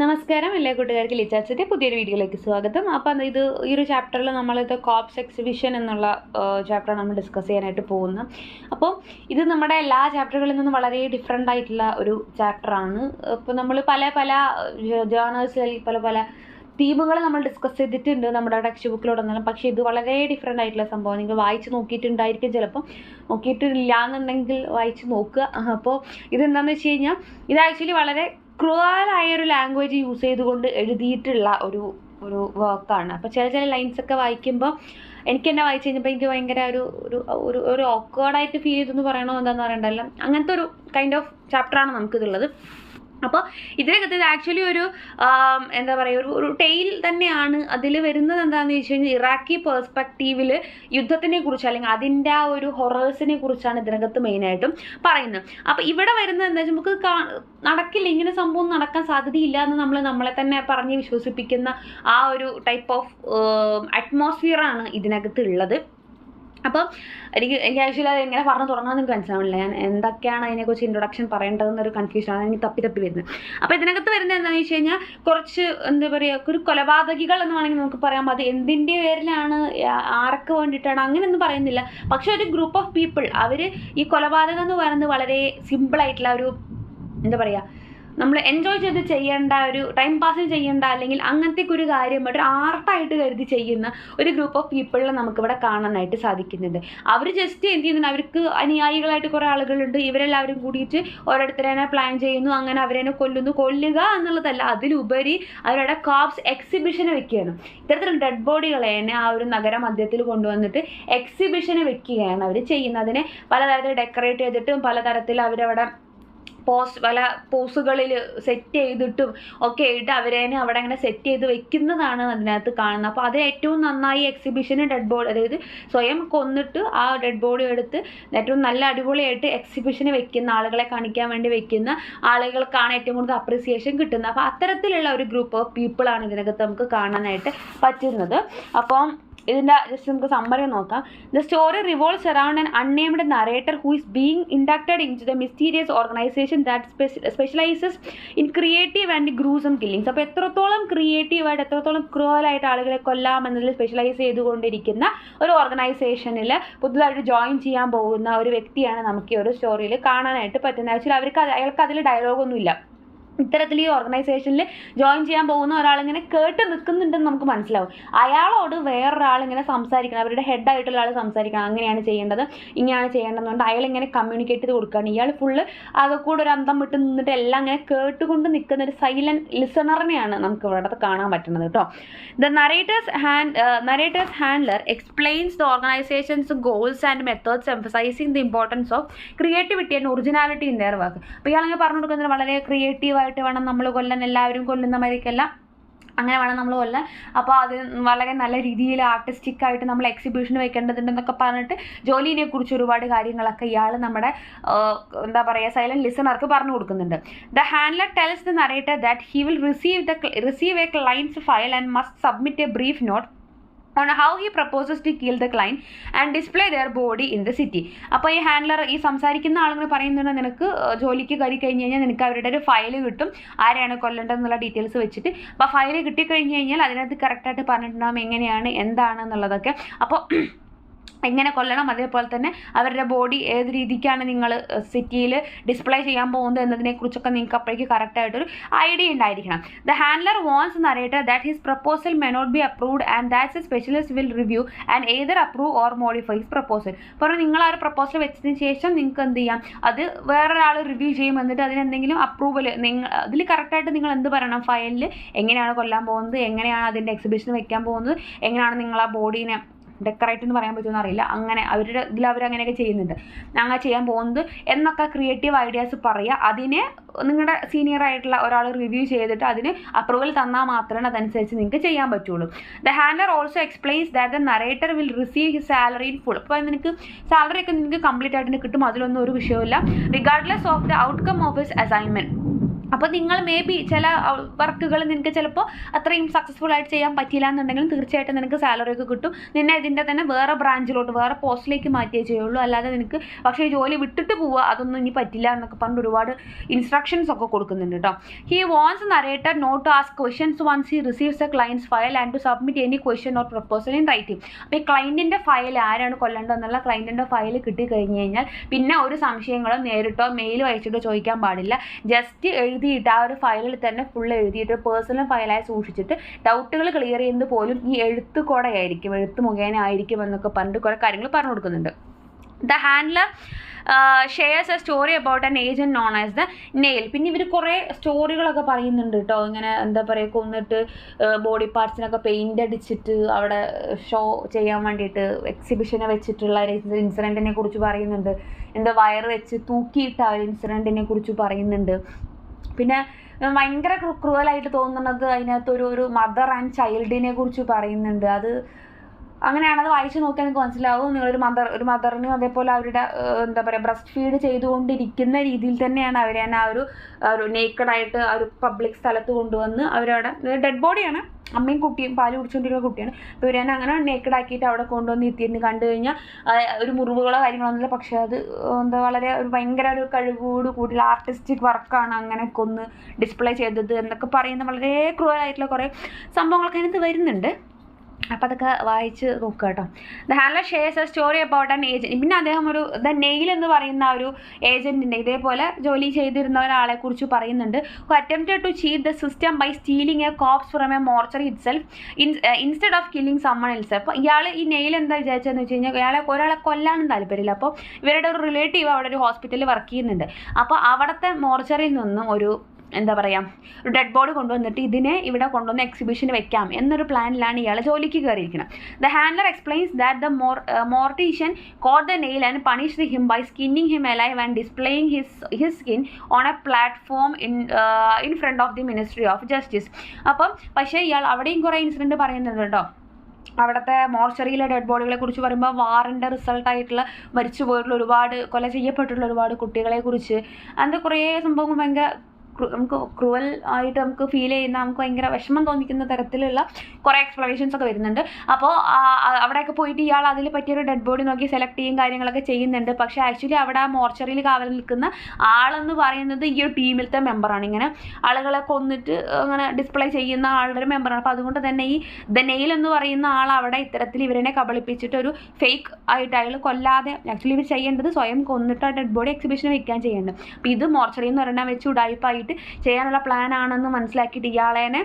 നമസ്കാരം, എല്ലാ കൂട്ടുകാർക്ക് ലിച്ചാച്ചിൻ്റെ പുതിയൊരു വീഡിയോയിലേക്ക് സ്വാഗതം. അപ്പം ഈ ഒരു ചാപ്റ്ററിൽ നമ്മളിത് കോപ്സ് എക്സിബിഷൻ എന്നുള്ള ചാപ്റ്റർ നമ്മൾ ഡിസ്കസ് ചെയ്യാനായിട്ട് പോകുന്നു. അപ്പോൾ ഇത് നമ്മുടെ എല്ലാ ചാപ്റ്ററുകളിൽ നിന്നും വളരെ ഡിഫറെൻ്റ് ആയിട്ടുള്ള ഒരു ചാപ്റ്ററാണ്. ഇപ്പോൾ നമ്മൾ പല ജേർണൽസിൽ പല തീമുകൾ നമ്മൾ ഡിസ്കസ് ചെയ്തിട്ടുണ്ട് നമ്മുടെ ടെക്സ്റ്റ് ബുക്കിലോടൊന്നും. പക്ഷേ ഇത് വളരെ ഡിഫറെൻ്റ് ആയിട്ടുള്ള സംഭവം. നിങ്ങൾ വായിച്ച് നോക്കിയിട്ടുണ്ടായിരിക്കും, ചിലപ്പം നോക്കിയിട്ടില്ല എന്നുണ്ടെങ്കിൽ വായിച്ച് നോക്കുക. അപ്പോൾ ഇതെന്താണെന്ന് വെച്ച് കഴിഞ്ഞാൽ ഇത് ആക്ച്വലി വളരെ ക്രൂവലായ ഒരു ലാംഗ്വേജ് യൂസ് ചെയ്തുകൊണ്ട് എഴുതിയിട്ടുള്ള ഒരു വർക്കാണ്. അപ്പോൾ ചില ലൈൻസൊക്കെ വായിക്കുമ്പോൾ എനിക്ക് തന്നെ വായിച്ച് കഴിഞ്ഞപ്പോൾ എനിക്ക് ഭയങ്കര ഒരു ഓക്വേർഡായിട്ട് ഫീൽ ചെയ്തെന്ന് പറയണോ എന്താണെന്ന് പറയണ്ടല്ലോ, അങ്ങനത്തെ ഒരു കൈൻഡ് ഓഫ് ചാപ്റ്ററാണ് നമുക്കിതുള്ളത്. അപ്പോൾ ഇതിനകത്ത് ഇത് ആക്ച്വലി എന്താ പറയുക, ഒരു ടെയിൽ തന്നെയാണ്. അതിൽ വരുന്നത് എന്താണെന്ന് വെച്ച് കഴിഞ്ഞാൽ ഇറാഖി പേഴ്സ്പെക്റ്റീവിൽ യുദ്ധത്തിനെ കുറിച്ച് അല്ലെങ്കിൽ അതിൻ്റെ ആ ഒരു ഹൊറേഴ്സിനെ കുറിച്ചാണ് ഇതിനകത്ത് മെയിനായിട്ടും പറയുന്നത്. അപ്പോൾ ഇവിടെ വരുന്നത് എന്താ വെച്ചാൽ നമുക്ക് നടക്കില്ല, ഇങ്ങനെ സംഭവം നടക്കാൻ സാധ്യതയില്ല എന്ന് നമ്മളെ തന്നെ പറഞ്ഞ് വിശ്വസിപ്പിക്കുന്ന ആ ഒരു ടൈപ്പ് ഓഫ് അറ്റ്മോസ്ഫിയറാണ് ഇതിനകത്ത് ഉള്ളത്. അപ്പം എനിക്ക് ആക്ച്വലി അത് എങ്ങനെ പറഞ്ഞു തുടങ്ങാമെന്ന് എനിക്ക് മനസ്സിലാവില്ല. ഞാൻ എന്തൊക്കെയാണ് അതിനെക്കുറിച്ച് ഇൻട്രൊഡക്ഷൻ പറയേണ്ടതെന്നൊരു കൺഫ്യൂഷനാണ് എനിക്ക് തപ്പി വരുന്നത്. അപ്പോൾ ഇതിനകത്ത് വരുന്നത് എന്താണെന്ന് വെച്ച് കഴിഞ്ഞാൽ കുറച്ച് എന്താ പറയുക, ഒരു കൊലപാതകികൾ എന്ന് വേണമെങ്കിൽ നമുക്ക് പറയാം. അത് എന്തിൻ്റെ പേരിലാണ്, ആർക്ക് വേണ്ടിയിട്ടാണ്, അങ്ങനെയൊന്നും പറയുന്നില്ല. പക്ഷെ ഒരു ഗ്രൂപ്പ് ഓഫ് പീപ്പിൾ, അവർ ഈ കൊലപാതകം എന്ന് പറയുന്നത് വളരെ സിമ്പിളായിട്ടുള്ള ഒരു എന്താ പറയുക, നമ്മൾ എൻജോയ് ചെയ്ത് ചെയ്യേണ്ട, ഒരു ടൈം പാസിന് ചെയ്യേണ്ട, അല്ലെങ്കിൽ അങ്ങനത്തെ ഒരു കാര്യം ഒരു ആർട്ടായിട്ട് കരുതി ചെയ്യുന്ന ഒരു ഗ്രൂപ്പ് ഓഫ് പീപ്പിളിനെ നമുക്കിവിടെ കാണാനായിട്ട് സാധിക്കുന്നുണ്ട്. അവർ ജസ്റ്റ് എന്ത് ചെയ്യുന്നുണ്ട്, അവർക്ക് അനുയായികളായിട്ട് കുറേ ആളുകളുണ്ട്. ഇവരെല്ലാവരും കൂടിയിട്ട് ഓരോരുത്തരെ പ്ലാൻ ചെയ്യുന്നു, അങ്ങനെ അവരെ കൊല്ലുക എന്നുള്ളതല്ല, അതിലുപരി അവരുടെ കോപ്സ് എക്സിബിഷന് വെക്കുകയാണ്. ഇത്തരത്തിലുള്ള ഡെഡ് ബോഡികളെ തന്നെ ആ ഒരു നഗര മധ്യത്തിൽ കൊണ്ടുവന്നിട്ട് എക്സിബിഷന് വെക്കുകയാണ് അവർ ചെയ്യുന്നത്. അതിനെ പലതരത്തിൽ ഡെക്കറേറ്റ് ചെയ്തിട്ടും പലതരത്തിൽ അവരവിടെ പല പോസുകളിൽ സെറ്റ് ചെയ്തിട്ടും ഒക്കെ ആയിട്ട് അവരെ അവിടെ അങ്ങനെ സെറ്റ് ചെയ്ത് വെക്കുന്നതാണ് അതിനകത്ത് കാണുന്നത്. അപ്പോൾ അത് ഏറ്റവും നന്നായി എക്സിബിഷന് ഡെഡ് ബോഡി, അതായത് സ്വയം കൊന്നിട്ട് ആ ഡെഡ് ബോഡി എടുത്ത് ഏറ്റവും നല്ല അടിപൊളിയായിട്ട് എക്സിബിഷന് വെക്കുന്ന ആളുകളെ കാണിക്കാൻ വേണ്ടി വെക്കുന്ന ആളുകൾക്കാണ് ഏറ്റവും കൂടുതൽ അപ്രിസിയേഷൻ കിട്ടുന്നത്. അപ്പോൾ അത്തരത്തിലുള്ള ഒരു ഗ്രൂപ്പ് ഓഫ് പീപ്പിളാണ് ഇതിനകത്ത് നമുക്ക് കാണാനായിട്ട് പറ്റുന്നത്. അപ്പം ഇതിൻ്റെ ജസ്റ്റ് നമുക്ക് സമ്മറി നോക്കാം. The story revolves around an unnamed narrator who is being inducted into the mysterious organisation that specialises in creative and gruesome killings. അപ്പോൾ എത്രത്തോളം ക്രിയേറ്റീവായിട്ട്, എത്രത്തോളം ക്രൂവലായിട്ട് ആളുകളെ കൊല്ലാം എന്നതിൽ സ്പെഷ്യലൈസ് ചെയ്തുകൊണ്ടിരിക്കുന്ന ഒരു ഓർഗനൈസേഷനിൽ പുതുതായിട്ട് ജോയിൻ ചെയ്യാൻ പോകുന്ന ഒരു വ്യക്തിയാണ് നമുക്ക് ഈ ഒരു സ്റ്റോറിയിൽ കാണാനായിട്ട് പറ്റുന്നത്. ആക്ച്വലി അയാൾക്ക് അതിൽ ഡയലോഗൊന്നുമില്ല. ഇത്തരത്തിൽ ഈ ഓർഗനൈസേഷനിൽ ജോയിൻ ചെയ്യാൻ പോകുന്ന ഒരാളിങ്ങനെ കേട്ട് നിൽക്കുന്നുണ്ടെന്ന് നമുക്ക് മനസ്സിലാവും. അയാളോട് വേറൊരാളിങ്ങനെ സംസാരിക്കണം, അവരുടെ ഹെഡായിട്ടുള്ള ആൾ സംസാരിക്കണം, അങ്ങനെയാണ് ചെയ്യേണ്ടത്, ഇങ്ങനെയാണ് ചെയ്യേണ്ടതെന്നുകൊണ്ട് അയാൾ ഇങ്ങനെ കമ്മ്യൂണിക്കേറ്റ് ചെയ്ത് കൊടുക്കുകയാണ്. ഇയാൾ ഫുള്ള് ആകെ കൂടെ ഒരു അന്തം വിട്ട് നിന്നിട്ട് എല്ലാം ഇങ്ങനെ കേട്ടുകൊണ്ട് നിൽക്കുന്ന ഒരു സൈലൻറ്റ് ലിസണറിനെയാണ് നമുക്ക് ഇവിടെ കാണാൻ പറ്റുന്നത് കേട്ടോ. The narrators handler explains the organisations goals and methods emphasising the importance of creativity and originality in there work. അപ്പോൾ ഇയാളിങ്ങനെ പറഞ്ഞു കൊടുക്കുന്നത് വളരെ ക്രിയേറ്റീവ് ആയിട്ട് വേണം നമ്മൾ കൊല്ലാൻ, എല്ലാവരും കൊല്ലുന്ന മാതിരിക്കല്ല, അങ്ങനെ വേണം നമ്മൾ കൊല്ലാൻ. അപ്പോൾ അത് വളരെ നല്ല രീതിയിൽ ആർട്ടിസ്റ്റിക്കായിട്ട് നമ്മൾ എക്സിബിഷന് വെക്കേണ്ടതുണ്ടെന്നൊക്കെ പറഞ്ഞിട്ട് ജോലിനെ കുറിച്ച് ഒരുപാട് കാര്യങ്ങളൊക്കെ ഇയാൾ നമ്മുടെ എന്താ പറയുക സൈലൻറ്റ് ലിസണർക്ക് പറഞ്ഞു കൊടുക്കുന്നുണ്ട്. The handler tells the narrator that he will receive A clients file and must submit A brief not on how he proposes to kill the client and display their body in the city. അപ്പോൾ ഈ handler, ഈ സംസാരിക്കുന്ന ആളുകൾ പറയുന്നുണ്ട്, നിനക്ക് ജോലിക്ക് കയറി കഴിഞ്ഞ് കഴിഞ്ഞാൽ നിനക്ക് അവരുടെ ഒരു ഫയൽ കിട്ടും, ആരെയാണ് കൊല്ലേണ്ടതെന്നുള്ള ഡീറ്റെയിൽസ് വെച്ചിട്ട്. അപ്പോൾ ഫയൽ കിട്ടിക്കഴിഞ്ഞ് കഴിഞ്ഞാൽ അതിനകത്ത് കറക്റ്റായിട്ട് പറഞ്ഞിട്ടുണ്ടാകും എങ്ങനെയാണ് എന്താണെന്നുള്ളതൊക്കെ. അപ്പോൾ എങ്ങനെ കൊല്ലണം, അതേപോലെ തന്നെ അവരുടെ ബോഡി ഏത് രീതിക്കാണ് നിങ്ങൾ സിറ്റിയിൽ ഡിസ്പ്ലേ ചെയ്യാൻ പോകുന്നത് എന്നതിനെക്കുറിച്ചൊക്കെ നിങ്ങൾക്ക് അപ്പോഴേക്ക് കറക്റ്റായിട്ടൊരു ഐഡിയ ഉണ്ടായിരിക്കണം. The handler wants narrator that his proposal may not be approved and that's a specialist will review and either approve or modify his proposal. അപ്പോൾ നിങ്ങൾ ആ ഒരു പ്രപ്പോസൽ വെച്ചതിന് ശേഷം നിങ്ങൾക്ക് എന്ത് ചെയ്യാം, അത് വേറൊരാൾ റിവ്യൂ ചെയ്യും, എന്നിട്ട് അതിനെന്തെങ്കിലും അപ്രൂവൽ അതിൽ കറക്റ്റായിട്ട് നിങ്ങൾ എന്ത് പറയണം, ഫയലിൽ എങ്ങനെയാണ് കൊല്ലാൻ പോകുന്നത്, എങ്ങനെയാണ് അതിൻ്റെ എക്സിബിഷൻ വെക്കാൻ പോകുന്നത്, എങ്ങനെയാണ് നിങ്ങൾ ആ ബോഡീനെ ഡെക്കറേറ്റ് എന്ന് പറയാൻ പറ്റുമെന്ന് അറിയില്ല, അങ്ങനെ അവരുടെ ഇതിൽ അവരങ്ങനെയൊക്കെ ചെയ്യുന്നുണ്ട്, അങ്ങനെ ചെയ്യാൻ പോകുന്നത് എന്നൊക്കെ ക്രിയേറ്റീവ് ഐഡിയാസ് പറയുക. അതിനെ നിങ്ങളുടെ സീനിയർ ആയിട്ടുള്ള ഒരാൾ റിവ്യൂ ചെയ്തിട്ട് അതിന് അപ്രൂവൽ തന്നാൽ മാത്രമേ അതനുസരിച്ച് നിങ്ങൾക്ക് ചെയ്യാൻ പറ്റുള്ളൂ. The handler also explains that the narrator will receive his salary in full. അപ്പോൾ നിനക്ക് സാലറി ഒക്കെ നിങ്ങൾക്ക് കംപ്ലീറ്റ് ആയിട്ട് കിട്ടും, അതിലൊന്നും ഒരു വിഷയമില്ല, regardless of the outcome of his assignment. അപ്പോൾ നിങ്ങൾ മേ ബി ചില വർക്കുകൾ നിനക്ക് ചിലപ്പോൾ അത്രയും സക്സസ്ഫുൾ ആയിട്ട് ചെയ്യാൻ പറ്റില്ല എന്നുണ്ടെങ്കിലും തീർച്ചയായിട്ടും നിനക്ക് സാലറി ഒക്കെ കിട്ടും. നിന്നെ ഇതിൻ്റെ തന്നെ വേറെ ബ്രാഞ്ചിലോട്ട് വേറെ പോസ്റ്റിലേക്ക് മാറ്റിയേ ചെയ്യുള്ളൂ. അല്ലാതെ നിനക്ക് പക്ഷേ ജോലി വിട്ടിട്ട് പോവുക അതൊന്നും ഇനി പറ്റില്ല എന്നൊക്കെ പറഞ്ഞിട്ട് ഒരുപാട് ഇൻസ്ട്രക്ഷൻസ് ഒക്കെ കൊടുക്കുന്നുണ്ട് കേട്ടോ. He wants narrator not to ask questions once he receives a client's file and to submit any question or proposal in writing. അപ്പോൾ ഈ ക്ലയൻറ്റിൻ്റെ ഫയൽ ആരാണ് കൊല്ലേണ്ടതെന്നുള്ള ക്ലയൻറ്റിൻ്റെ ഫയൽ കിട്ടിക്കഴിഞ്ഞ് കഴിഞ്ഞാൽ പിന്നെ ഒരു സംശയങ്ങളോ നേരിട്ടോ മെയിൽ അയച്ചിട്ടോ ചോദിക്കാൻ പാടില്ല. ജസ്റ്റ് എഴുതിയിട്ട് ആ ഒരു ഫയലിൽ തന്നെ ഫുൾ എഴുതിയിട്ട് പേഴ്സണൽ ഫയലായി സൂക്ഷിച്ചിട്ട് ഡൗട്ടുകൾ ക്ലിയർ ചെയ്യുന്നത് പോലും ഈ എഴുത്ത് കൂടെയായിരിക്കും, എഴുത്ത് മുഖേന ആയിരിക്കും എന്നൊക്കെ പറഞ്ഞിട്ട് കുറേ കാര്യങ്ങൾ പറഞ്ഞു കൊടുക്കുന്നുണ്ട്. The handler shares A story about an agent known as the nail. പിന്നെ ഇവർ കുറേ സ്റ്റോറികളൊക്കെ പറയുന്നുണ്ട് കേട്ടോ. ഇങ്ങനെ എന്താ പറയുക, കൊന്നിട്ട് ബോഡി പാർട്സിനൊക്കെ പെയിൻ്റ് അടിച്ചിട്ട് അവിടെ ഷോ ചെയ്യാൻ വേണ്ടിയിട്ട് എക്സിബിഷനെ വെച്ചിട്ടുള്ള ഇൻസിഡൻറ്റിനെ കുറിച്ച് പറയുന്നുണ്ട്. എന്താ വയറ് വെച്ച് തൂക്കിയിട്ട ആ ഒരു ഇൻസിഡൻറ്റിനെ കുറിച്ച് പറയുന്നുണ്ട്. പിന്നെ ഭയങ്കര ക്രൂവലായിട്ട് തോന്നുന്നത് അതിനകത്തൊരു മദർ ആൻഡ് ചൈൽഡിനെ കുറിച്ച് പറയുന്നുണ്ട്. അത് അങ്ങനെയാണത് വായിച്ച് നോക്കിയാൽ നിങ്ങൾക്ക് മനസ്സിലാവും. നിങ്ങളൊരു മദറിന് അതേപോലെ അവരുടെ എന്താ പറയുക ബ്രസ്റ്റ് ഫീഡ് ചെയ്തുകൊണ്ടിരിക്കുന്ന രീതിയിൽ തന്നെയാണ് അവർ തന്നെ ആ ഒരു നേക്കഡായിട്ട് ആ ഒരു പബ്ലിക് സ്ഥലത്ത് കൊണ്ടുവന്ന് അവരവിടെ ഡെഡ് ബോഡിയാണ്, അമ്മയും കുട്ടിയും പാല് കുടിച്ചുകൊണ്ടിരിക്കുന്ന കുട്ടിയാണ്. അപ്പോൾ ഇവർ തന്നെ അങ്ങനെ നേക്കഡാക്കിയിട്ട് അവിടെ കൊണ്ടുവന്ന് എത്തിയിട്ട് കണ്ടു കഴിഞ്ഞാൽ ഒരു മുറിവുകളോ കാര്യങ്ങളൊന്നുമില്ല. പക്ഷേ അത് എന്താ വളരെ ഒരു ഭയങ്കര ഒരു കഴിവോട് കൂടുതൽ ആർട്ടിസ്റ്റിക് വർക്കാണ് അങ്ങനെ കൊന്ന് ഡിസ്പ്ലേ ചെയ്തത് എന്നൊക്കെ പറയുന്ന വളരെ ക്രൂവലായിട്ടുള്ള കുറേ സംഭവങ്ങളൊക്കെ അതിനകത്ത് വരുന്നുണ്ട്. അപ്പോൾ അതൊക്കെ വായിച്ച് നോക്കുക കേട്ടോ. The handler shares A story about an agent. പിന്നെ അദ്ദേഹം ദ നെയിൽ എന്ന് പറയുന്ന ഒരു ഏജന്റിൻ്റെ ഇതേപോലെ ജോലി ചെയ്തിരുന്ന ഒരാളെ കുറിച്ച് പറയുന്നുണ്ട്. Who attempted to cheat the system by stealing a corpse from a mortuary itself instead of killing someone else. അപ്പോൾ ഇയാൾ ഈ നെയിൽ എന്താ വിചാരിച്ചതെന്ന് വെച്ച് കഴിഞ്ഞാൽ ഒരാളെ കൊല്ലാനും താല്പര്യമില്ല. അപ്പോൾ ഇവരുടെ ഒരു റിലേറ്റീവ് അവിടെ ഒരു ഹോസ്പിറ്റലിൽ വർക്ക് ചെയ്യുന്നുണ്ട്. അപ്പോൾ അവിടുത്തെ മോർച്ചറിയിൽ നിന്നും ഒരു എന്താ പറയുക ഒരു ഡെഡ് ബോഡി കൊണ്ടുവന്നിട്ട് ഇതിനെ ഇവിടെ കൊണ്ടുവന്ന് എക്സിബിഷന് വെക്കാം എന്നൊരു പ്ലാനിലാണ് ഇയാൾ ജോലിക്ക് കയറിയിരിക്കുന്നത്. The handler explains that the mortician caught the nail and punished him by skinning him alive and displaying his skin on a platform in front of the ministry of justice. അപ്പം പക്ഷേ ഇയാൾ അവിടെയും കുറേ ഇൻസിഡൻറ്റ് പറയുന്നുണ്ട് കേട്ടോ. അവിടുത്തെ മോർച്ചറിയിലെ dead ബോഡികളെ കുറിച്ച് പറയുമ്പോൾ വാറിൻ്റെ റിസൾട്ടായിട്ടുള്ള മരിച്ചു പോയിട്ടുള്ള ഒരുപാട് കൊല ചെയ്യപ്പെട്ടിട്ടുള്ള ഒരുപാട് കുട്ടികളെ കുറിച്ച് അങ്ങനത്തെ കുറേ സംഭവങ്ങൾ ഭയങ്കര നമുക്ക് ക്രൂവൽ ആയിട്ട് നമുക്ക് ഫീൽ ചെയ്യുന്ന നമുക്ക് ഭയങ്കര വിഷമം തോന്നിക്കുന്ന തരത്തിലുള്ള കുറേ എക്സ്പ്ലനേഷൻസ് ഒക്കെ വരുന്നുണ്ട്. അപ്പോൾ അവിടെയൊക്കെ പോയിട്ട് ഇയാൾ അതിൽ പറ്റിയൊരു ഡെഡ് ബോഡി നോക്കി സെലക്ട് ചെയ്യും കാര്യങ്ങളൊക്കെ ചെയ്യുന്നുണ്ട്. പക്ഷേ ആക്ച്വലി അവിടെ ആ മോർച്ചറിയിൽ കാവൽ നിൽക്കുന്ന ആളെന്ന് പറയുന്നത് ഈ ഒരു ടീമിലത്തെ മെമ്പറാണ്. ഇങ്ങനെ ആളുകളെ കൊന്നിട്ട് അങ്ങനെ ഡിസ്പ്ലേ ചെയ്യുന്ന ആളുടെ ഒരു മെമ്പറാണ്. അപ്പോൾ അതുകൊണ്ട് തന്നെ ഈ ദ നെയിൽ എന്ന് പറയുന്ന ആൾ അവിടെ ഇത്തരത്തിൽ ഇവരെ കബളിപ്പിച്ചിട്ട് ഒരു ഫേക്ക് ആയിട്ട് അയാൾ കൊല്ലാതെ ആക്ച്വലി ഇവർ ചെയ്യേണ്ടത് സ്വയം കൊന്നിട്ട് ആ ഡെഡ് ബോഡി എക്സിബിഷന് വെക്കാൻ ചെയ്യേണ്ടത്. അപ്പോൾ ഇത് മോർച്ചറി എന്ന് പറഞ്ഞാൽ വെച്ച് ഉടായിപ്പായിട്ട് ചെയ്യാനുള്ള പ്ലാൻ ആണെന്ന് മനസ്സിലാക്കിയിട്ട് ഇയാളേനെ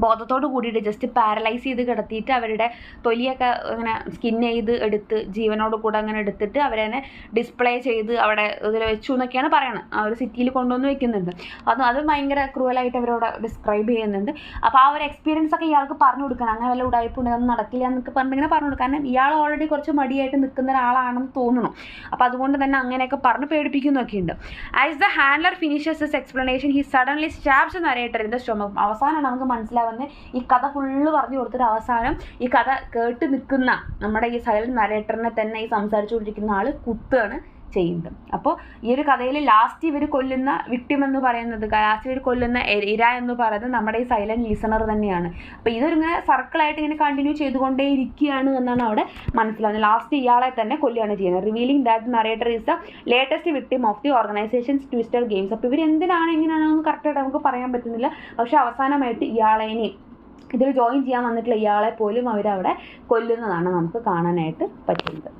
ബോധത്തോട് കൂടിയിട്ട് ജസ്റ്റ് പാരലൈസ് ചെയ്ത് കിടത്തിയിട്ട് അവരുടെ തൊലിയൊക്കെ അങ്ങനെ സ്കിൻ ചെയ്ത് എടുത്ത് ജീവനോട് കൂടെ അങ്ങനെ എടുത്തിട്ട് അവരെ ഡിസ്പ്ലേ ചെയ്ത് അവിടെ ഇതിൽ വെച്ചു എന്നൊക്കെയാണ് പറയണത്. ആ ഒരു സിറ്റിയിൽ കൊണ്ടുവന്ന് വെക്കുന്നുണ്ട്. അത് ഭയങ്കര ക്രൂവലായിട്ട് അവരോട് ഡിസ്ക്രൈബ് ചെയ്യുന്നുണ്ട്. അപ്പോൾ ആ ഒരു എക്സ്പീരിയൻസ് ഒക്കെ ഇയാൾക്ക് പറഞ്ഞു കൊടുക്കണം. അങ്ങനെ വല്ല ഉടായ്പുണ്ട് അതൊന്നും നടക്കില്ല എന്നൊക്കെ പറഞ്ഞിങ്ങനെ പറഞ്ഞു കൊടുക്കുക. കാരണം ഇയാൾ ഓൾറെഡി കുറച്ച് മടിയായിട്ട് നിൽക്കുന്ന ഒരാളാണെന്ന് തോന്നുന്നു. അപ്പോൾ അതുകൊണ്ട് തന്നെ അങ്ങനെയൊക്കെ പറഞ്ഞ് പേടിപ്പിക്കുന്നൊക്കെ ഉണ്ട്. As the handler finishes this explanation he suddenly stabs the narrator in the stomach. അവസാനമാണ് നമുക്ക് മനസ്സിലാവുന്നത് ഈ കഥ ഫുള്ള് പറഞ്ഞു കൊടുത്തിട്ട് അവസാനം ഈ കഥ കേട്ട് നിൽക്കുന്ന നമ്മുടെ ഈ സൈലന്റ് നരേറ്ററിനെ തന്നെ ഈ സംസാരിച്ചുകൊണ്ടിരിക്കുന്ന ആൾ കുത്തുകയാണ് ചെയ്യുന്നത്. അപ്പോൾ ഈ ഒരു കഥയിൽ ലാസ്റ്റ് ഇവർ കൊല്ലുന്ന വിക്ടിം എന്ന് പറയുന്നത്, ലാസ്റ്റ് ഇവർ കൊല്ലുന്ന ഇര എന്ന് പറയുന്നത് നമ്മുടെ ഈ സൈലന്റ് ലിസണർ തന്നെയാണ്. അപ്പോൾ ഇതൊരിങ്ങനെ സർക്കിളായിട്ട് ഇങ്ങനെ കണ്ടിന്യൂ ചെയ്തുകൊണ്ടേ ഇരിക്കുകയാണ് എന്നാണ് അവിടെ മനസ്സിലാവുന്നത്. ലാസ്റ്റ് ഇയാളെ തന്നെ കൊല്ലുകയാണ് ചെയ്യുന്നത്. Revealing that narrator is the latest victim of the organisations twisted games. അപ്പോൾ ഇവർ എന്തിനാണ് എങ്ങനെയാണെന്ന് കറക്റ്റായിട്ട് നമുക്ക് പറയാൻ പറ്റുന്നില്ല. പക്ഷേ അവസാനമായിട്ട് ഇയാളേനെ ഇതിൽ ജോയിൻ ചെയ്യാൻ വന്നിട്ടുള്ള ഇയാളെ പോലും അവരവിടെ കൊല്ലുന്നതാണ് നമുക്ക് കാണാനായിട്ട് പറ്റുന്നത്.